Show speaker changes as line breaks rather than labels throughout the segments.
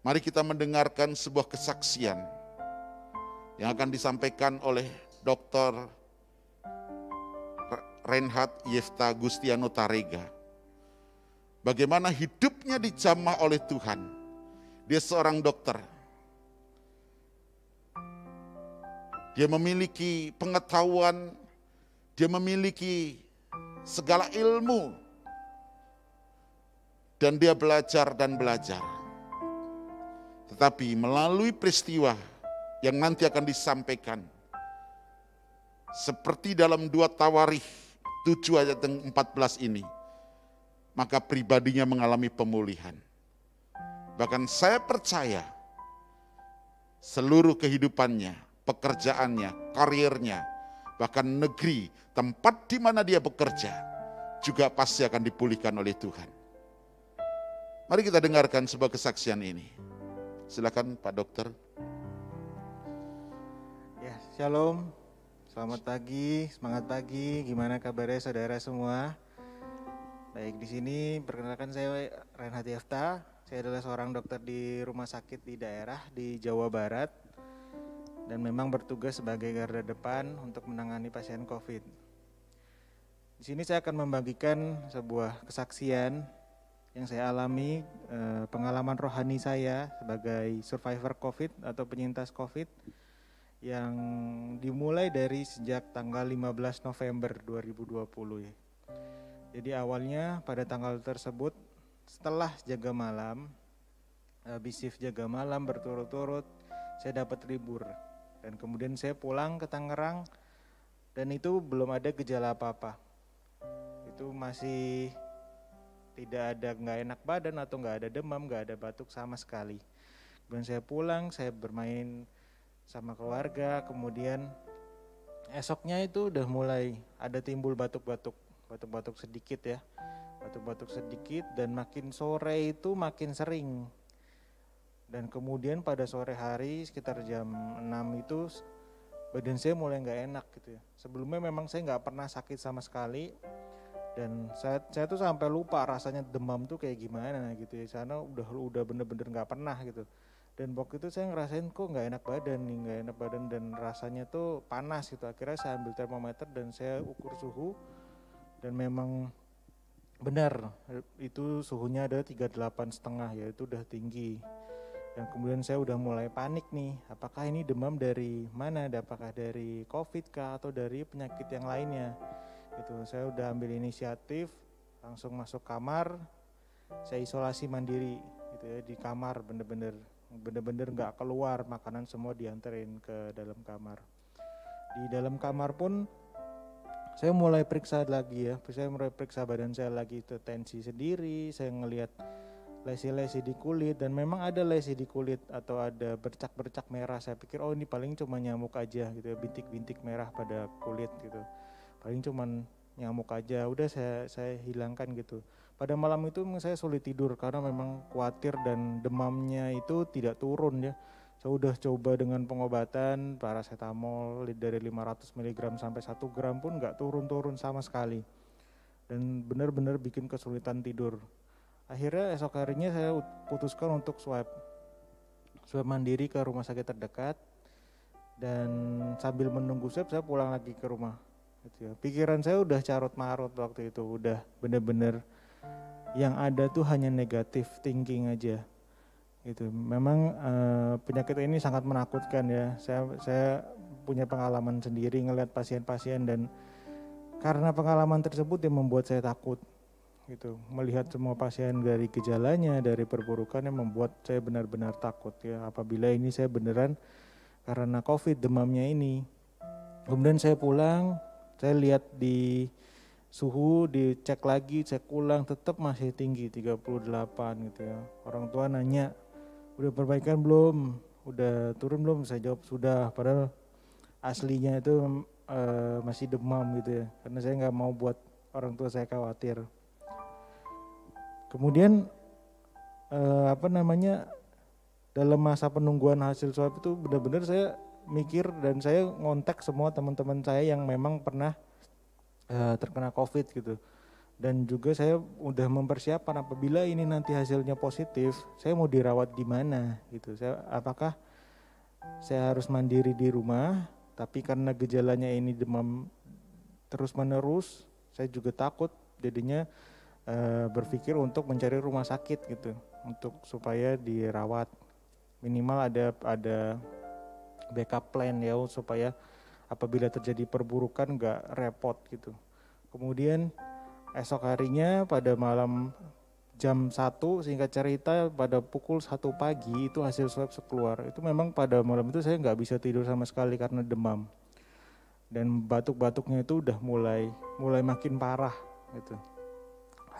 Mari kita mendengarkan sebuah kesaksian yang akan disampaikan oleh Dr. Reinhard Yefta Gustiano Tarega. Bagaimana hidupnya dijamah oleh Tuhan. Dia seorang dokter. Dia memiliki pengetahuan, dia memiliki segala ilmu. Dan dia belajar dan belajar. Tetapi melalui peristiwa yang nanti akan disampaikan, seperti dalam 2 Tawarikh 7 ayat 14 ini, maka pribadinya mengalami pemulihan. Bahkan saya percaya seluruh kehidupannya, pekerjaannya, karirnya, bahkan negeri, tempat di mana dia bekerja, juga pasti akan dipulihkan oleh Tuhan. Mari kita dengarkan sebuah kesaksian ini. Silakan Pak Dokter.
Ya, shalom. Selamat pagi, semangat pagi. Gimana kabarnya saudara semua? Baik, di sini perkenalkan saya Reinhard Yefta. Saya adalah seorang dokter di rumah sakit di daerah di Jawa Barat dan memang bertugas sebagai garda depan untuk menangani pasien COVID. Di sini saya akan membagikan sebuah kesaksian yang saya alami, pengalaman rohani saya sebagai survivor COVID atau penyintas COVID yang dimulai dari sejak tanggal 15 November 2020 ya. Jadi awalnya pada tanggal tersebut setelah jaga malam, habis shift jaga malam berturut-turut, saya dapat libur dan kemudian saya pulang ke Tangerang dan itu belum ada gejala apa-apa. Itu masih tidak ada, nggak enak badan atau nggak ada demam, nggak ada batuk sama sekali. Kemudian saya pulang, saya bermain sama keluarga, kemudian esoknya itu udah mulai ada timbul batuk-batuk sedikit ya. Batuk-batuk sedikit dan makin sore itu makin sering. Dan kemudian pada sore hari sekitar jam 6 itu badan saya mulai nggak enak gitu ya. Sebelumnya memang saya nggak pernah sakit sama sekali. Dan saya tuh sampai lupa rasanya demam tuh kayak gimana gitu ya, karena udah bener-bener nggak pernah gitu. Dan waktu itu saya ngerasain kok nggak enak badan dan rasanya tuh panas gitu. Akhirnya saya ambil termometer dan saya ukur suhu dan memang benar itu suhunya ada 38,5 ya, itu udah tinggi. Dan kemudian saya udah mulai panik nih, apakah ini demam dari mana? Apakah dari COVID kah atau dari penyakit yang lainnya? Gitu, saya udah ambil inisiatif, langsung masuk kamar, saya isolasi mandiri gitu ya, di kamar bener-bener nggak keluar, makanan semua dianterin ke dalam kamar. Di dalam kamar pun saya mulai periksa lagi ya, saya mulai periksa badan saya lagi, itu tensi sendiri, saya ngelihat lesi-lesi di kulit dan memang ada lesi di kulit atau ada bercak-bercak merah. Saya pikir oh ini paling cuma nyamuk aja gitu ya, bintik-bintik merah pada kulit gitu. Paling cuman nyamuk aja, udah saya hilangkan gitu. Pada malam itu saya sulit tidur karena memang khawatir dan demamnya itu tidak turun ya. Saya udah coba dengan pengobatan paracetamol dari 500 mg sampai 1 gram pun gak turun-turun sama sekali. Dan benar-benar bikin kesulitan tidur. Akhirnya esok harinya saya putuskan untuk swab mandiri ke rumah sakit terdekat. Dan sambil menunggu swab saya pulang lagi ke rumah. Gitu ya. Pikiran saya udah carut marut waktu itu, udah bener-bener yang ada tuh hanya negatif thinking aja gitu. Memang penyakit ini sangat menakutkan ya, saya punya pengalaman sendiri ngelihat pasien-pasien dan karena pengalaman tersebut yang membuat saya takut gitu, melihat semua pasien dari gejalanya, dari perburukannya membuat saya benar-benar takut ya, apabila ini saya beneran karena COVID demamnya ini. Kemudian saya pulang, saya lihat di suhu, dicek lagi, cek ulang, tetap masih tinggi 38 gitu ya. Orang tua nanya, udah perbaikan belum? Udah turun belum? Saya jawab sudah, padahal aslinya itu masih demam gitu ya. Karena saya nggak mau buat orang tua saya khawatir. Kemudian dalam masa penungguan hasil swab itu benar-benar saya mikir dan saya ngontak semua teman-teman saya yang memang pernah terkena COVID gitu. Dan juga saya udah mempersiapkan apabila ini nanti hasilnya positif, saya mau dirawat di mana gitu. Apakah saya harus mandiri di rumah, tapi karena gejalanya ini demam terus menerus, saya juga takut jadinya berpikir untuk mencari rumah sakit gitu, untuk supaya dirawat. Minimal ada backup plan ya, supaya apabila terjadi perburukan nggak repot gitu. Kemudian esok harinya pada malam jam 1, singkat cerita pada pukul 1 pagi itu hasil swab keluar. Itu memang pada malam itu saya nggak bisa tidur sama sekali karena demam. Dan batuk-batuknya itu udah mulai makin parah gitu.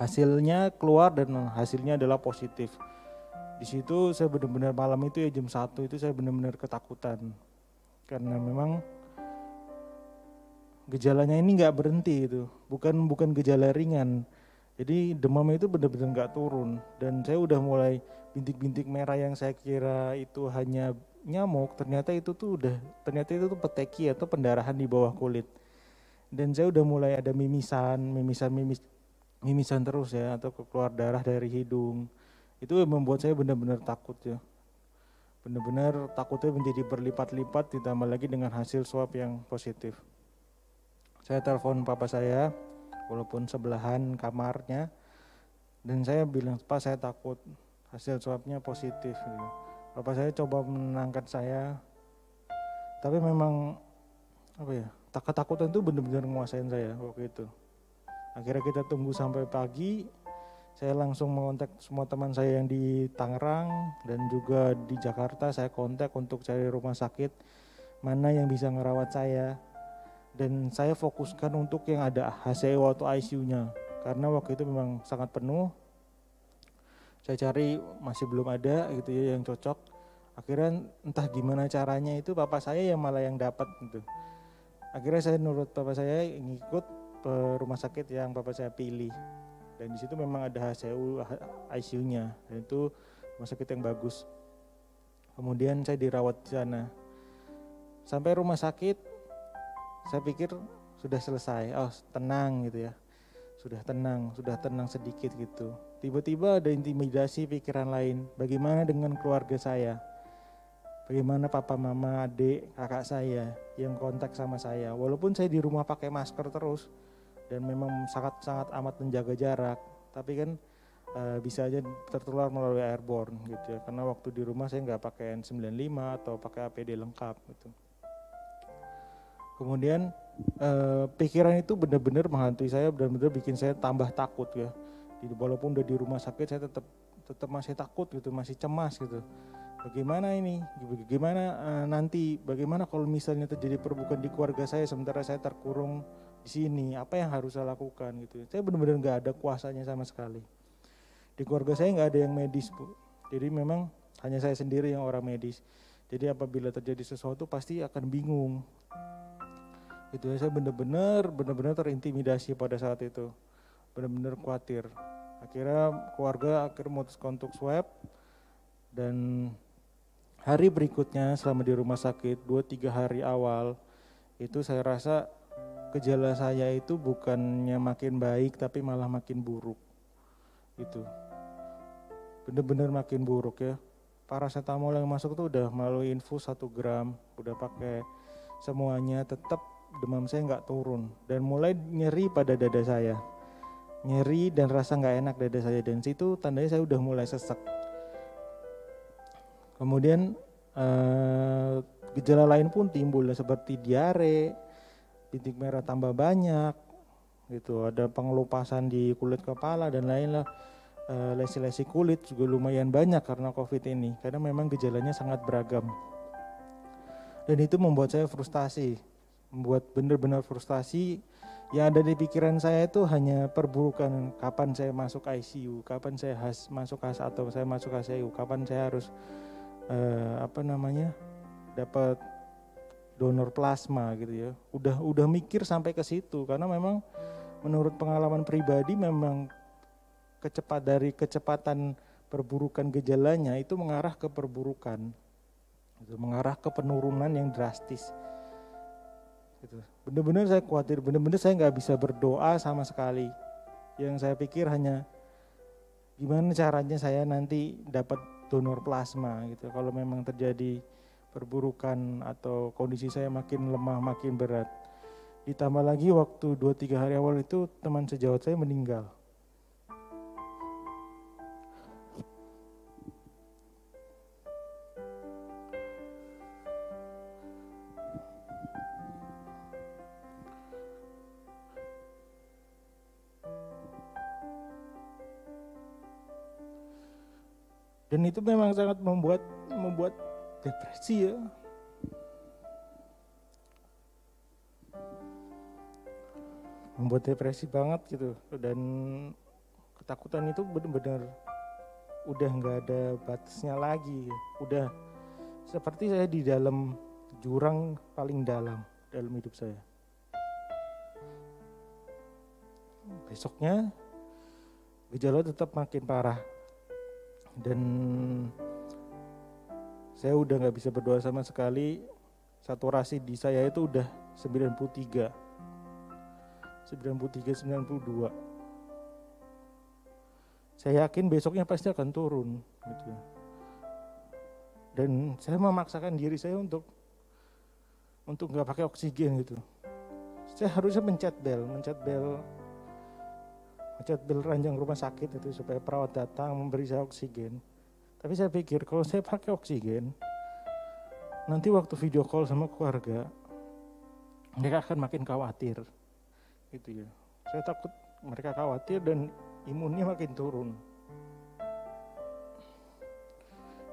Hasilnya keluar dan hasilnya adalah positif. Di situ saya benar-benar malam itu ya jam 1 itu saya benar-benar ketakutan. Karena memang gejalanya ini nggak berhenti itu, bukan gejala ringan. Jadi demam itu benar-benar nggak turun dan saya udah mulai bintik-bintik merah yang saya kira itu hanya nyamuk, ternyata itu tuh peteki atau pendarahan di bawah kulit. Dan saya udah mulai ada mimisan terus ya, atau keluar darah dari hidung. Itu membuat saya benar-benar takut ya. Benar-benar takutnya menjadi berlipat-lipat ditambah lagi dengan hasil swab yang positif. Saya telepon papa saya, walaupun sebelahan kamarnya, dan saya bilang, Pak saya takut hasil swabnya positif. Gitu. Papa saya coba menenangkan saya, tapi memang ketakutan itu benar-benar menguasain saya waktu itu. Akhirnya kita tunggu sampai pagi, saya langsung mengontak semua teman saya yang di Tangerang dan juga di Jakarta, saya kontak untuk cari rumah sakit mana yang bisa ngerawat saya. Dan saya fokuskan untuk yang ada HCU atau ICU-nya karena waktu itu memang sangat penuh. Saya cari masih belum ada gitu ya yang cocok. Akhirnya entah gimana caranya itu papa saya yang malah yang dapat gitu. Akhirnya saya nurut papa saya ngikut ke rumah sakit yang papa saya pilih. Dan di situ memang ada HCU ICU-nya dan itu rumah sakit yang bagus. Kemudian saya dirawat di sana. Sampai rumah sakit saya pikir sudah selesai, tenang gitu ya. Sudah tenang sedikit gitu. Tiba-tiba ada intimidasi pikiran lain. Bagaimana dengan keluarga saya? Bagaimana papa, mama, adik, kakak saya yang kontak sama saya? Walaupun saya di rumah pakai masker terus dan memang sangat amat menjaga jarak, tapi kan bisa aja tertular melalui airborne gitu ya. Karena waktu di rumah saya nggak pakai N95 atau pakai APD lengkap gitu. Kemudian pikiran itu benar-benar menghantui saya, benar-benar bikin saya tambah takut ya. Walaupun udah di rumah sakit saya tetap masih takut gitu, masih cemas gitu. Bagaimana ini? Bagaimana nanti? Bagaimana kalau misalnya terjadi perburukan di keluarga saya sementara saya terkurung di sini? Apa yang harus saya lakukan gitu? Saya benar-benar nggak ada kuasanya sama sekali. Di keluarga saya nggak ada yang medis Bu. Jadi memang hanya saya sendiri yang orang medis. Jadi apabila terjadi sesuatu pasti akan bingung. Itu saya benar-benar terintimidasi pada saat itu, benar-benar khawatir. Akhirnya keluarga memutuskan untuk swab dan hari berikutnya selama di rumah sakit 2-3 hari awal itu saya rasa gejala saya itu bukannya makin baik tapi malah makin buruk. Itu benar-benar makin buruk ya. Paracetamol yang masuk tuh udah melalui infus 1 gram, udah pakai semuanya, tetap demam saya nggak turun dan mulai nyeri pada dada saya, nyeri dan rasa nggak enak dada saya, dan situ tandanya saya udah mulai sesek. Kemudian gejala lain pun timbul seperti diare, bintik merah tambah banyak, gitu, ada pengelupasan di kulit kepala dan lain-lain. Lesi-lesi kulit juga lumayan banyak karena COVID ini, karena memang gejalanya sangat beragam. Dan itu membuat saya frustasi. Membuat benar-benar frustasi. Yang ada di pikiran saya itu hanya perburukan, kapan saya masuk ICU, kapan saya masuk atau saya masuk ICU, kapan saya harus dapat donor plasma gitu ya. Udah mikir sampai ke situ karena memang menurut pengalaman pribadi memang kecepatan perburukan gejalanya itu mengarah ke perburukan. Gitu, mengarah ke penurunan yang drastis. Gitu. Benar-benar saya khawatir, benar-benar saya nggak bisa berdoa sama sekali. Yang saya pikir hanya gimana caranya saya nanti dapat donor plasma gitu. Kalau memang terjadi perburukan atau kondisi saya makin lemah, makin berat. Ditambah lagi waktu 2-3 hari awal itu teman sejawat saya meninggal. Dan itu memang sangat membuat depresi ya. Membuat depresi banget gitu. Dan ketakutan itu benar-benar udah nggak ada batasnya lagi. Udah seperti saya di dalam jurang paling dalam hidup saya. Besoknya gejala tetap makin parah. Dan saya udah gak bisa berdoa sama sekali. Saturasi di saya itu udah 93, 92. Saya yakin besoknya pasti akan turun gitu. Dan saya memaksakan diri saya untuk gak pakai oksigen gitu. Saya harusnya mencet bel ranjang rumah sakit itu supaya perawat datang memberi saya oksigen. Tapi saya pikir kalau saya pakai oksigen, nanti waktu video call sama keluarga, mereka akan makin khawatir. Gitu ya. Saya takut mereka khawatir dan imunnya makin turun.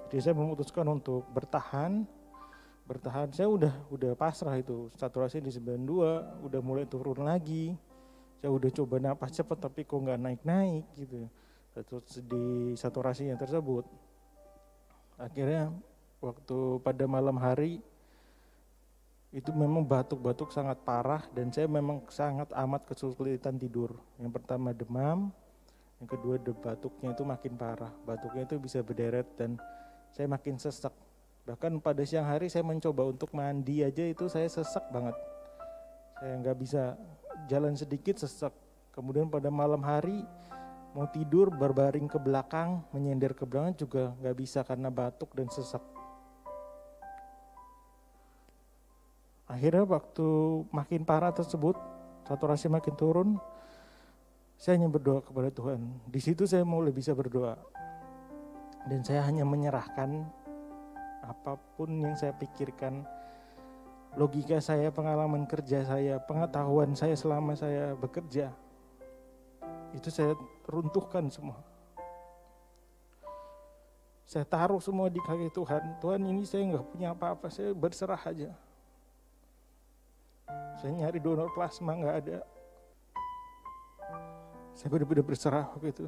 Jadi saya memutuskan untuk bertahan. Saya udah pasrah itu. Saturasi di 92, udah mulai turun lagi. Saya udah coba napas cepat tapi kok nggak naik-naik gitu. Terus di saturasinya tersebut. Akhirnya waktu pada malam hari itu memang batuk-batuk sangat parah dan saya memang sangat amat kesulitan tidur. Yang pertama demam, yang kedua batuknya itu makin parah. Batuknya itu bisa berderet dan saya makin sesak. Bahkan pada siang hari saya mencoba untuk mandi aja itu saya sesak banget. Saya nggak bisa jalan sedikit sesak. Kemudian pada malam hari mau tidur berbaring ke belakang, menyender ke belakang juga nggak bisa karena batuk dan sesak. Akhirnya waktu makin parah tersebut, saturasi makin turun, saya hanya berdoa kepada Tuhan. Di situ saya mulai bisa berdoa. Dan saya hanya menyerahkan apapun yang saya pikirkan, logika saya, pengalaman kerja saya, pengetahuan saya selama saya bekerja, itu saya runtuhkan semua. Saya taruh semua di kaki Tuhan. Tuhan, ini saya nggak punya apa-apa, saya berserah aja. Saya nyari donor plasma nggak ada. Saya benar-benar berserah waktu itu.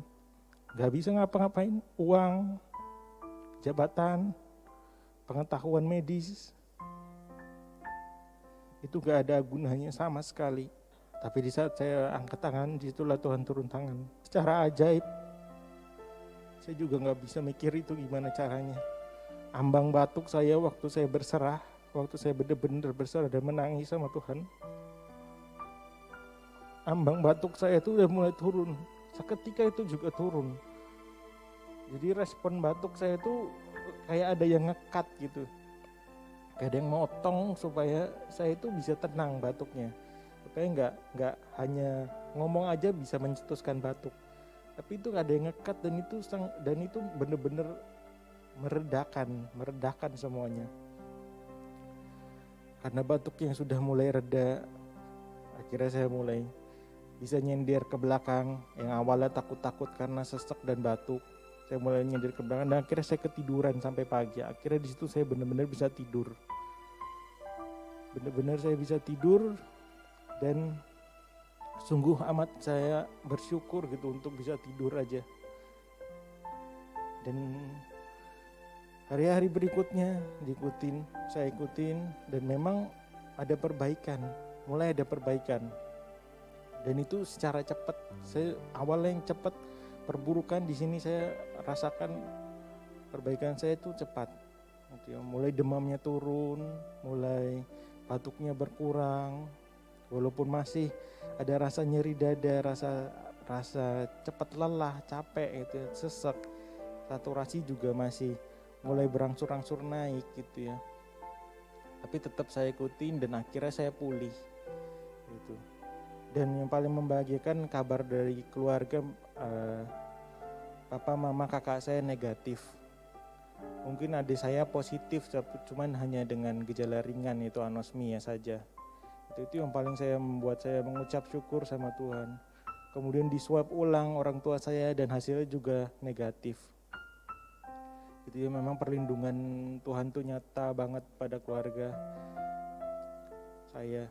Nggak bisa ngapa-ngapain, uang, jabatan, pengetahuan medis, itu gak ada gunanya sama sekali. Tapi di saat saya angkat tangan, disitulah Tuhan turun tangan. Secara ajaib, saya juga gak bisa mikir itu gimana caranya. Ambang batuk saya waktu saya berserah, waktu saya benar-benar berserah dan menangis sama Tuhan. Ambang batuk saya itu udah mulai turun, seketika itu juga turun. Jadi respon batuk saya itu kayak ada yang ngekat gitu. Kayak ada yang motong supaya saya itu bisa tenang batuknya. Supaya nggak hanya ngomong aja bisa mencetuskan batuk. Tapi itu ada yang ngekat dan itu benar-benar meredakan semuanya. Karena batuknya sudah mulai reda, akhirnya saya mulai bisa nyender ke belakang. Yang awalnya takut-takut karena sesak dan batuk, saya mulai nyender ke belakang dan akhirnya saya ketiduran sampai pagi. Akhirnya di situ saya benar-benar bisa tidur. Benar-benar saya bisa tidur dan sungguh amat saya bersyukur gitu untuk bisa tidur aja. Dan hari-hari berikutnya saya ikutin dan memang ada perbaikan, mulai ada perbaikan. Dan itu secara cepat. Saya awalnya yang cepat, perburukan di sini saya rasakan perbaikan saya itu cepat. Mulai demamnya turun, mulai batuknya berkurang, walaupun masih ada rasa nyeri dada, rasa rasa cepat lelah, capek gitu ya, sesek. Saturasi juga masih mulai berangsur-angsur naik gitu ya. Tapi tetap saya ikutin dan akhirnya saya pulih gitu. Dan yang paling membahagiakan kabar dari keluarga, papa, mama, kakak saya negatif. Mungkin adik saya positif, cuman hanya dengan gejala ringan, yaitu anosmia saja. Itu yang paling membuat saya mengucap syukur sama Tuhan. Kemudian di swab ulang orang tua saya dan hasilnya juga negatif. Itu ya, memang perlindungan Tuhan tuh nyata banget pada keluarga saya.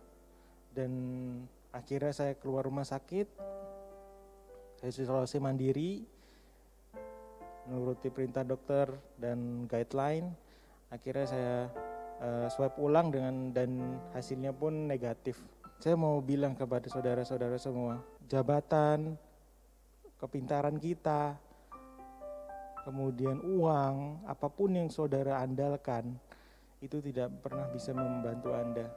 Dan akhirnya saya keluar rumah sakit, saya isolasi mandiri, menuruti perintah dokter dan guideline. Akhirnya saya swab ulang dan hasilnya pun negatif. Saya mau bilang kepada saudara-saudara semua, jabatan, kepintaran kita, kemudian uang, apapun yang saudara andalkan, itu tidak pernah bisa membantu Anda.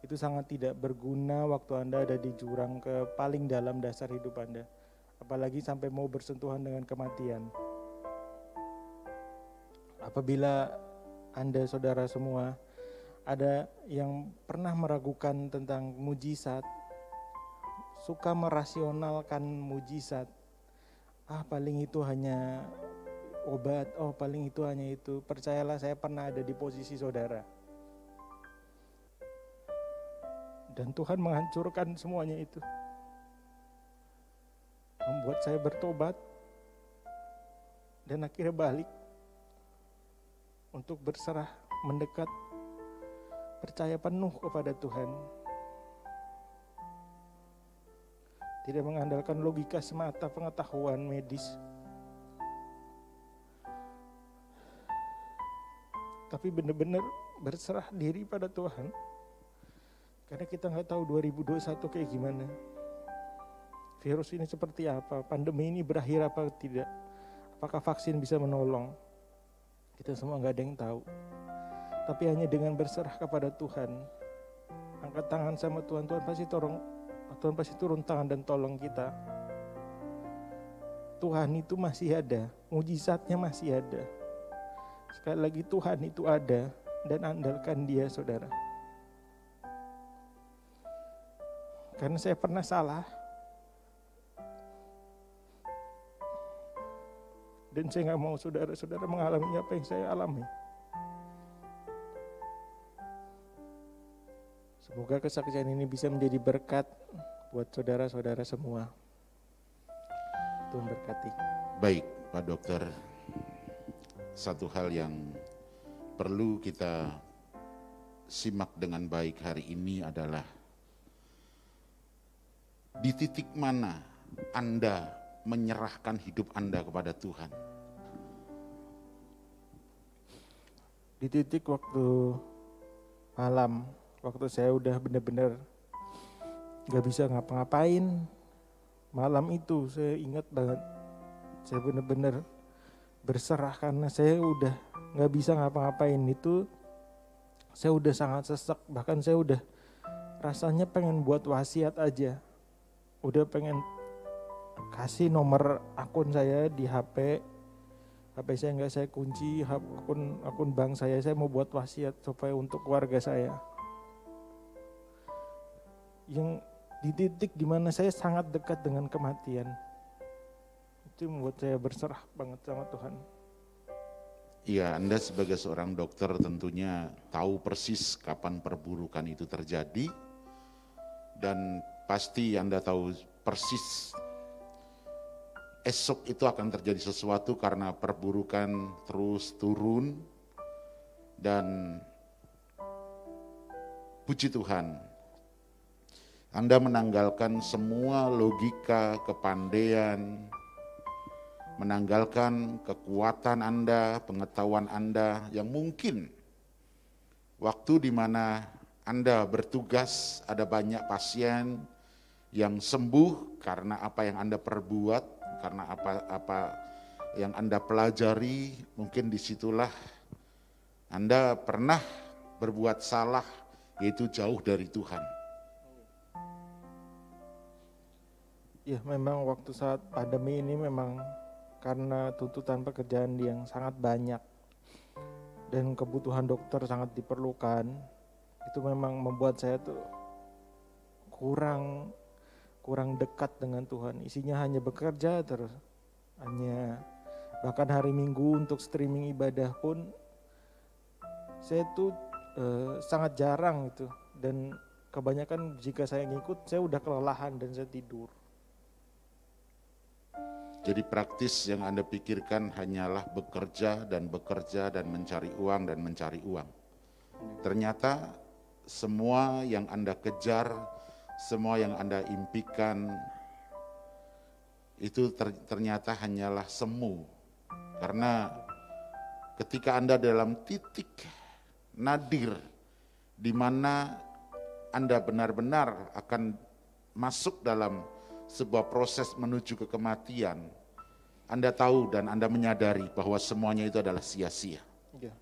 Itu sangat tidak berguna waktu Anda ada di jurang ke paling dalam dasar hidup Anda. Apalagi sampai mau bersentuhan dengan kematian. Apabila Anda saudara semua ada yang pernah meragukan tentang mujizat, suka merasionalkan mujizat, paling itu hanya obat, paling itu hanya itu. Percayalah, saya pernah ada di posisi saudara. Dan Tuhan menghancurkan semuanya itu. Membuat saya bertobat dan akhirnya balik untuk berserah, mendekat, percaya penuh kepada Tuhan. Tidak mengandalkan logika semata, pengetahuan medis, tapi benar-benar berserah diri pada Tuhan. Karena kita nggak tahu 2021 kayak gimana. Virus ini seperti apa, pandemi ini berakhir apa tidak, apakah vaksin bisa menolong, kita semua gak ada yang tahu. Tapi hanya dengan berserah kepada Tuhan, angkat tangan sama Tuhan, Tuhan pasti turun tangan dan tolong kita. Tuhan itu masih ada, mujizatnya masih ada. Sekali lagi, Tuhan itu ada, dan andalkan Dia, saudara. Karena saya pernah salah, dan saya gak mau saudara-saudara mengalami apa yang saya alami. Semoga kesaksian ini bisa menjadi berkat buat saudara-saudara semua. Tuhan berkati.
Baik, Pak Dokter. Satu hal yang perlu kita simak dengan baik hari ini adalah di titik mana Anda menyerahkan hidup Anda kepada Tuhan.
Di titik waktu malam, waktu saya udah benar-benar gak bisa ngapa-ngapain, malam itu saya ingat banget, saya benar-benar berserah karena saya udah gak bisa ngapa-ngapain. Itu saya udah sangat sesek, bahkan saya udah rasanya pengen buat wasiat aja, udah pengen kasih nomor akun saya di HP saya nggak saya kunci, akun bank saya mau buat wasiat supaya untuk keluarga saya. Yang di titik dimana saya sangat dekat dengan kematian, itu membuat saya berserah banget sama Tuhan.
Iya, Anda sebagai seorang dokter tentunya tahu persis kapan perburukan itu terjadi, dan pasti Anda tahu persis esok itu akan terjadi sesuatu karena perburukan terus turun. Dan puji Tuhan, Anda menanggalkan semua logika, kepandaian, menanggalkan kekuatan Anda, pengetahuan Anda yang mungkin waktu di mana Anda bertugas ada banyak pasien yang sembuh karena apa yang Anda perbuat, karena apa yang Anda pelajari. Mungkin disitulah Anda pernah berbuat salah, yaitu jauh dari Tuhan.
Ya, memang waktu saat pandemi ini memang karena tuntutan pekerjaan yang sangat banyak dan kebutuhan dokter sangat diperlukan, itu memang membuat saya tuh kurang dekat dengan Tuhan. Isinya hanya bekerja terus, hanya bahkan hari Minggu untuk streaming ibadah pun saya tuh sangat jarang gitu, dan kebanyakan jika saya ngikut saya udah kelelahan dan saya tidur.
Jadi praktis yang Anda pikirkan hanyalah bekerja dan mencari uang dan mencari uang. Ternyata semua yang Anda kejar, semua yang Anda impikan, itu ternyata hanyalah semu. Karena ketika Anda dalam titik nadir, di mana Anda benar-benar akan masuk dalam sebuah proses menuju ke kematian, Anda tahu dan Anda menyadari bahwa semuanya itu adalah sia-sia.
Ya,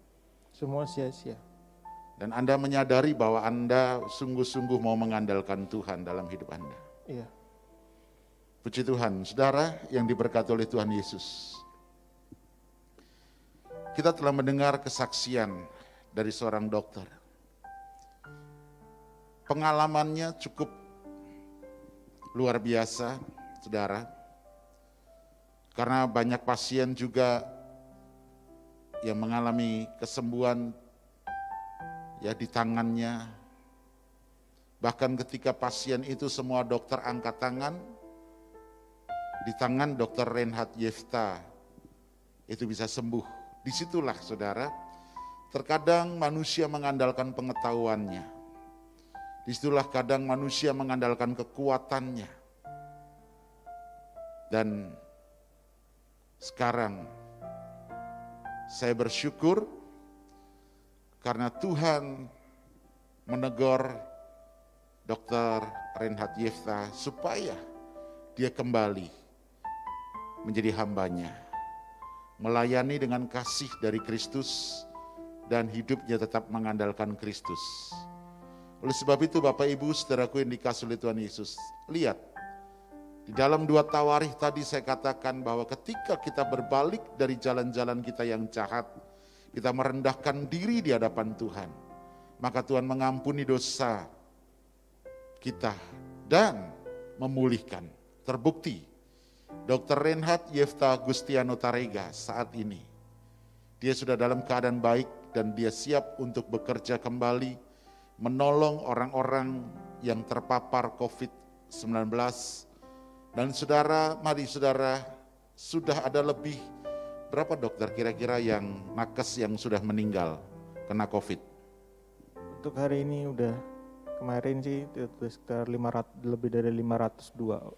semua sia-sia.
Dan Anda menyadari bahwa Anda sungguh-sungguh mau mengandalkan Tuhan dalam hidup Anda.
Iya.
Puji Tuhan, saudara yang diberkati oleh Tuhan Yesus. Kita telah mendengar kesaksian dari seorang dokter. Pengalamannya cukup luar biasa, saudara. Karena banyak pasien juga yang mengalami kesembuhan ya di tangannya. Bahkan ketika pasien itu semua dokter angkat tangan, di tangan Dr. Reinhard Yefta itu bisa sembuh. Disitulah saudara, terkadang manusia mengandalkan pengetahuannya. Disitulah kadang manusia mengandalkan kekuatannya. Dan sekarang saya bersyukur karena Tuhan menegur Dr. Reinhard Yefta supaya dia kembali menjadi hambanya, melayani dengan kasih dari Kristus dan hidupnya tetap mengandalkan Kristus. Oleh sebab itu Bapak Ibu saudaraku yang dikasihi oleh Tuhan Yesus, lihat di dalam 2 Tawarikh tadi saya katakan bahwa ketika kita berbalik dari jalan-jalan kita yang jahat, kita merendahkan diri di hadapan Tuhan, maka Tuhan mengampuni dosa kita dan memulihkan. Terbukti Dr. Reinhard Yefta Gustiano Tarega saat ini dia sudah dalam keadaan baik dan dia siap untuk bekerja kembali, menolong orang-orang yang terpapar COVID-19. Dan saudara, mari saudara, sudah ada lebih berapa dokter kira-kira yang nakes yang sudah meninggal kena COVID?
Untuk hari ini udah, kemarin sih sekitar 500, lebih dari 502.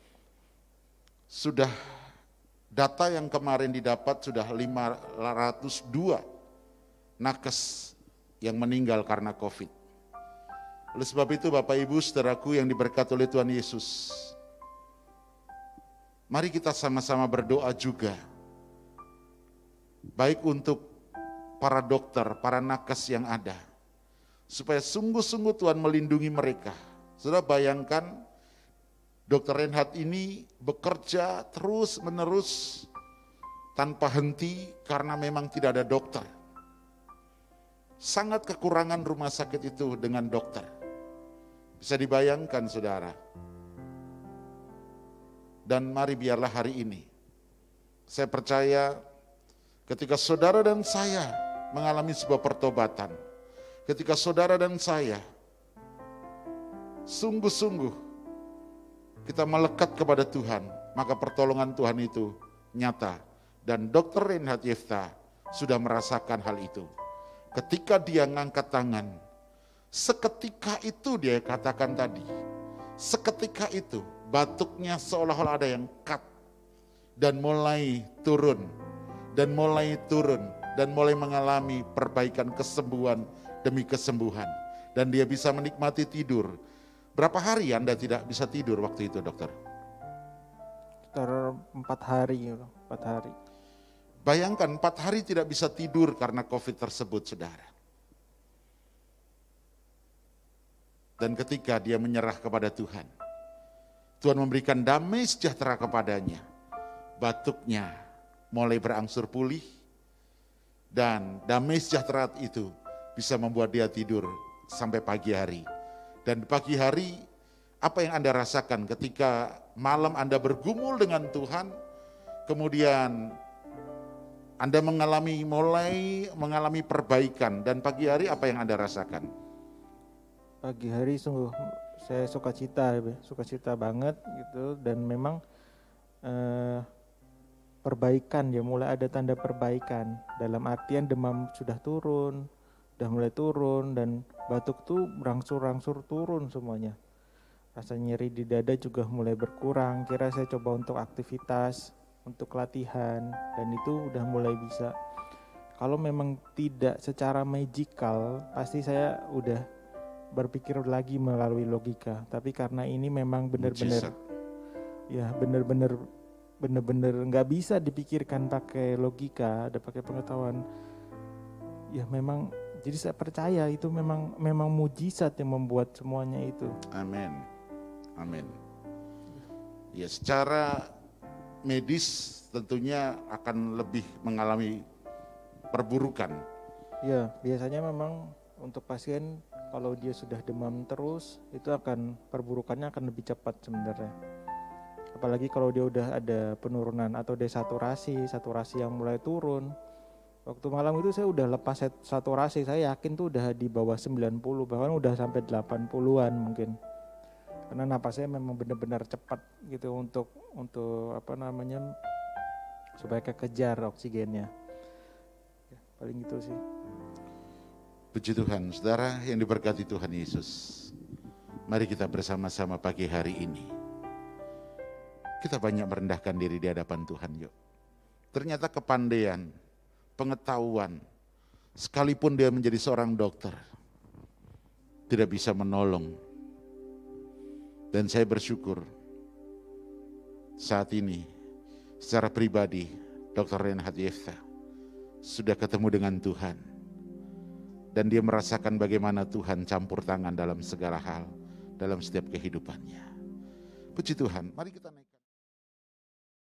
Sudah data yang kemarin didapat sudah 502 nakes yang meninggal karena COVID. Oleh sebab itu Bapak Ibu saudaraku yang diberkati oleh Tuhan Yesus, mari kita sama-sama berdoa juga, baik untuk para dokter, para nakes yang ada, supaya sungguh-sungguh Tuhan melindungi mereka. Saudara bayangkan, Dr. Reinhard ini bekerja terus-menerus tanpa henti karena memang tidak ada dokter. Sangat kekurangan rumah sakit itu dengan dokter. Bisa dibayangkan saudara. Dan mari biarlah hari ini, saya percaya ketika saudara dan saya mengalami sebuah pertobatan, ketika saudara dan saya sungguh-sungguh kita melekat kepada Tuhan, maka pertolongan Tuhan itu nyata. Dan Dr. Reinhard Yefta sudah merasakan hal itu. Ketika dia ngangkat tangan, seketika itu dia katakan tadi, seketika itu batuknya seolah-olah ada yang cut dan mulai turun dan mulai mengalami perbaikan kesembuhan demi kesembuhan, dan dia bisa menikmati tidur. Berapa hari Anda tidak bisa tidur waktu itu dokter?
Sekitar 4 hari.
Bayangkan 4 hari tidak bisa tidur karena COVID tersebut saudara. Dan ketika dia menyerah kepada Tuhan, Tuhan memberikan damai sejahtera kepadanya. Batuknya mulai berangsur pulih, dan damai sejahtera itu bisa membuat dia tidur sampai pagi hari. Dan pagi hari, apa yang Anda rasakan ketika malam Anda bergumul dengan Tuhan, kemudian Anda mulai mengalami perbaikan, dan pagi hari apa yang Anda rasakan?
Pagi hari sungguh saya sukacita banget gitu, dan memang perbaikan ya, mulai ada tanda perbaikan, dalam artian demam sudah mulai turun, dan batuk tuh berangsur-angsur turun semuanya. Rasa nyeri di dada juga mulai berkurang. Kira saya coba untuk aktivitas, untuk latihan, dan itu udah mulai bisa. Kalau memang tidak secara magical, pasti saya udah berpikir lagi melalui logika. Tapi karena ini memang benar-benar nggak bisa dipikirkan pakai logika, ada pakai pengetahuan. Ya memang, jadi saya percaya itu memang mujizat yang membuat semuanya itu.
Amin. Amin. Ya, secara medis tentunya akan lebih mengalami perburukan.
Ya, biasanya memang untuk pasien kalau dia sudah demam terus, itu perburukannya akan lebih cepat sebenarnya. Apalagi kalau dia udah ada penurunan atau desaturasi yang mulai turun. Waktu malam itu saya udah lepas saturasi, saya yakin tuh udah di bawah 90, bahkan udah sampai 80-an mungkin. Karena napasnya memang benar-benar cepat gitu untuk supaya kekejar oksigennya. Ya, paling gitu sih.
Puji Tuhan, saudara yang diberkati Tuhan Yesus. Mari kita bersama-sama pagi hari ini. Kita banyak merendahkan diri di hadapan Tuhan, yuk. Ternyata kepandaian, pengetahuan, sekalipun dia menjadi seorang dokter, tidak bisa menolong. Dan saya bersyukur saat ini secara pribadi Dr. Reinhard Yefta sudah ketemu dengan Tuhan. Dan dia merasakan bagaimana Tuhan campur tangan dalam segala hal, dalam setiap kehidupannya. Puji Tuhan, mari kita naik.